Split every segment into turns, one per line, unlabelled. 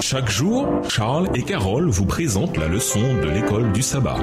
Chaque jour, Charles et Carole vous présentent la leçon de l'école du sabbat.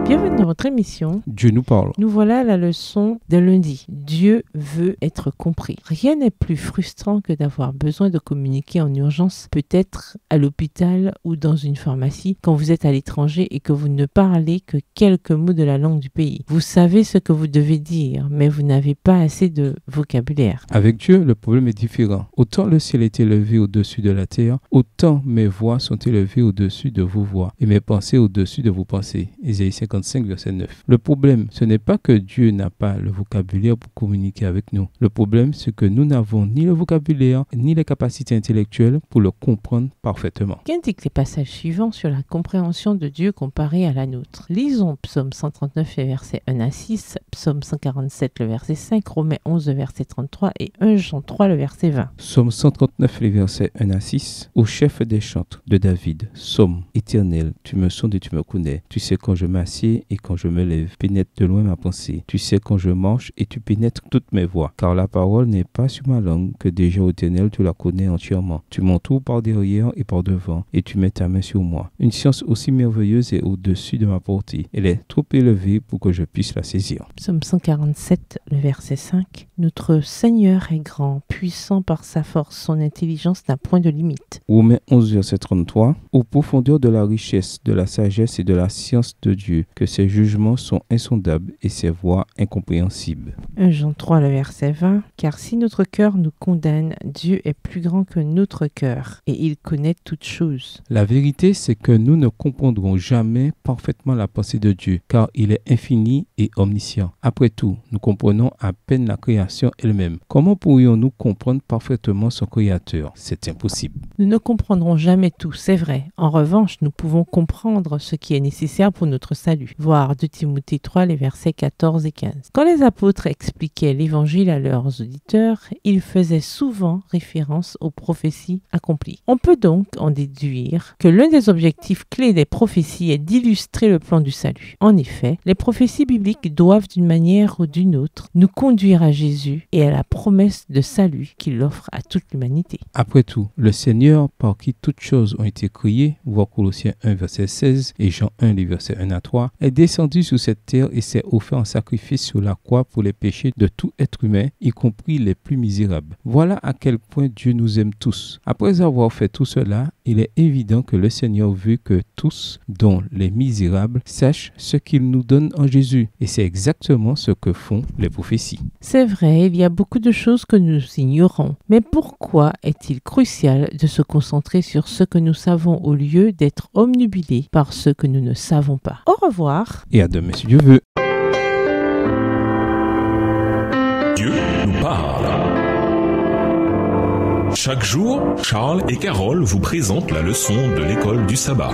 Bienvenue dans votre émission.
Dieu nous parle.
Nous voilà à la leçon de lundi. Dieu veut être compris. Rien n'est plus frustrant que d'avoir besoin de communiquer en urgence, peut-être à l'hôpital ou dans une pharmacie, quand vous êtes à l'étranger et que vous ne parlez que quelques mots de la langue du pays. Vous savez ce que vous devez dire, mais vous n'avez pas assez de vocabulaire.
Avec Dieu, le problème est différent. Autant le ciel est élevé au-dessus de la terre, autant mes voix sont élevées au-dessus de vos voix et mes pensées au-dessus de vos pensées. Ésaïe 55, verset 9. Le problème, ce n'est pas que Dieu n'a pas le vocabulaire pour communiquer avec nous. Le problème, c'est que nous n'avons ni le vocabulaire, ni les capacités intellectuelles pour le comprendre parfaitement.
Qu'indiquent les passages suivants sur la compréhension de Dieu comparée à la nôtre? Lisons Psaume 139, les versets 1 à 6, Psaume 147, le verset 5, Romains 11, le verset 33 et 1 Jean 3, le verset 20.
Psaume 139, les versets 1 à 6. Au chef des chantres de David, Psaume éternel, tu me sondes et tu me connais. Tu sais quand je m'assieds et quand je me lève, pénètre de loin ma pensée. Tu sais quand je marche et tu pénètres toutes mes voies. Car la parole n'est pas sur ma langue, que déjà au éternel tu la connais entièrement. Tu m'entoures par derrière et par devant, et tu mets ta main sur moi. Une science aussi merveilleuse est au-dessus de ma portée. Elle est trop élevée pour que je puisse la saisir.
Psaume 147, le verset 5. Notre Seigneur est grand, puissant par sa force. Son intelligence n'a point de limite.
Romains 11, verset 33. Aux profondeurs de la richesse, de la sagesse et de la science de Dieu, que ses jugements sont insondables et ses voies incompréhensibles.
1 Jean 3, le verset 20. Car si notre cœur nous condamne, Dieu est plus grand que notre cœur, et il connaît toutes choses.
La vérité, c'est que nous ne comprendrons jamais parfaitement la pensée de Dieu, car il est infini et omniscient. Après tout, nous comprenons à peine la création elle-même. Comment pourrions-nous comprendre parfaitement son Créateur? C'est impossible.
Nous ne comprendrons jamais tout, c'est vrai. En revanche, nous pouvons comprendre ce qui est nécessaire pour notre salut. Voir 2 Timothée 3, les versets 14 et 15. Quand les apôtres expliquaient l'évangile à leurs auditeurs, ils faisaient souvent référence aux prophéties accomplies. On peut donc en déduire que l'un des objectifs clés des prophéties est d'illustrer le plan du salut. En effet, les prophéties bibliques doivent d'une manière ou d'une autre nous conduire à Jésus et à la promesse de salut qu'il offre à toute l'humanité.
Après tout, le Seigneur par qui toutes choses ont été créées, voir Colossiens 1, verset 16 et Jean 1, les versets 1 à 3, est descendu sur cette terre et s'est offert en sacrifice sur la croix pour les péchés de tout être humain, y compris les plus misérables. Voilà à quel point Dieu nous aime tous. Après avoir fait tout cela, il est évident que le Seigneur veut que tous, dont les misérables, sachent ce qu'il nous donne en Jésus. Et c'est exactement ce que font les prophéties.
C'est vrai, il y a beaucoup de choses que nous ignorons. Mais pourquoi est-il crucial de se concentrer sur ce que nous savons au lieu d'être omnubilés par ce que nous ne savons pas? Au revoir.
Et à demain si Dieu veut.
Dieu nous parle. Chaque jour, Charles et Carole vous présentent la leçon de l'école du sabbat.